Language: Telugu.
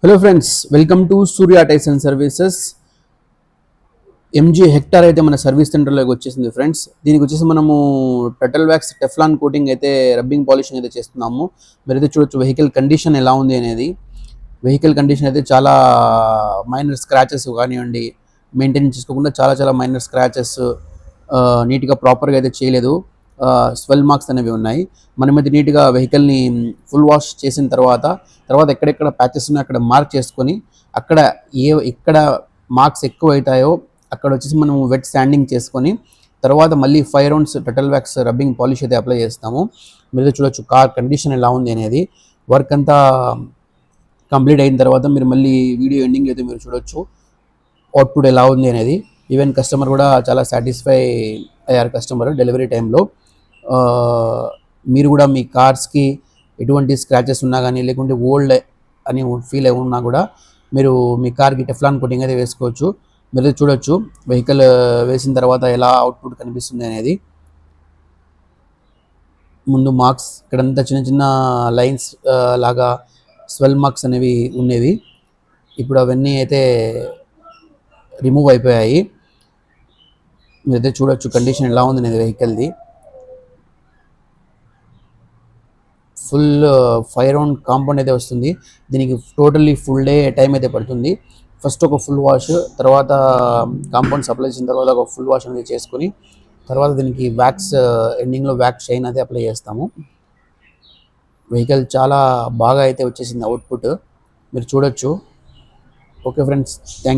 Hello friends, welcome to Surya tyres and services. MG hectare అయితే మన సర్వీస్ సెంటర్లోకి వచ్చేసింది ఫ్రెండ్స్. దీనికి వచ్చేసి మనము టర్టిల్ వ్యాక్స్ టెఫ్లాన్ కోటింగ్ అయితే రబ్బింగ్ పాలిషింగ్ అయితే చేస్తున్నాము. మీరైతే చూడొచ్చు వెహికల్ కండిషన్ ఎలా ఉంది అనేది. వెహికల్ కండిషన్ అయితే చాలా మైనర్ స్క్రాచెస్ కానివ్వండి, మెయింటైన్ చేసుకోకుండా చాలా చాలా మైనర్ స్క్రాచెస్, నీట్గా ప్రాపర్గా అయితే చేయలేదు. స్వెల్ మార్క్స్ అనేవి ఉన్నాయి. మనమైతే నీట్గా వెహికల్ని ఫుల్ వాష్ చేసిన తర్వాత ఎక్కడెక్కడ ప్యాచెస్ ఉన్నాయో అక్కడ మార్క్ చేసుకొని, అక్కడ ఎక్కడ మార్క్స్ ఎక్కువ అవుతాయో అక్కడ వచ్చేసి మనం వెట్ శాండింగ్ చేసుకొని తర్వాత మళ్ళీ 5 rounds turtle wax rubbing polish అయితే అప్లై చేస్తాము. మీరు చూడొచ్చు కార్ కండిషన్ ఎలా ఉంది అనేది. వర్క్ అంతా కంప్లీట్ అయిన తర్వాత మీరు మళ్ళీ వీడియో ఎండింగ్ అయితే మీరు చూడొచ్చు అవుట్పుట్ ఎలా ఉంది అనేది. ఈవెన్ కస్టమర్ కూడా చాలా సాటిస్ఫై అయ్యారు. కస్టమర్ డెలివరీ టైంలో మీరు కూడా మీ కార్స్కి ఎటువంటి స్క్రాచెస్ ఉన్నా కానీ, లేకుంటే ఓల్డ్ అని ఫీల్ అయి ఉన్నా కూడా మీరు మీ కార్కి టెఫ్లాన్ కోటింగ్ అయితే వేసుకోవచ్చు. మీరు చూడొచ్చు వెహికల్ వేసిన తర్వాత ఎలా అవుట్పుట్ కనిపిస్తుంది అనేది. ముందు మార్క్స్ ఇక్కడంతా చిన్న చిన్న లైన్స్ లాగా స్వెల్ మార్క్స్ అనేవి ఉండేవి. ఇప్పుడు అవన్నీ అయితే రిమూవ్ అయిపోయాయి. మీరైతే చూడొచ్చు కండిషన్ ఎలా ఉంది అనేది వెహికల్ది. ఫుల్ 5 రౌండ్ కాంపౌండ్ అయితే వస్తుంది. దీనికి టోటల్లీ ఫుల్ డే టైం అయితే పడుతుంది. ఫస్ట్ ఒక ఫుల్ వాష్, తర్వాత కాంపౌండ్ సప్లై చేసిన తర్వాత ఒక ఫుల్ వాష్ అనేది చేసుకొని తర్వాత దీనికి వ్యాక్స్ ఎండింగ్లో వ్యాక్స్ షైన్ అయితే అప్లై చేస్తాము. వెహికల్ చాలా బాగా అయితే వచ్చేసింది అవుట్పుట్, మీరు చూడొచ్చు. Okay friends, thank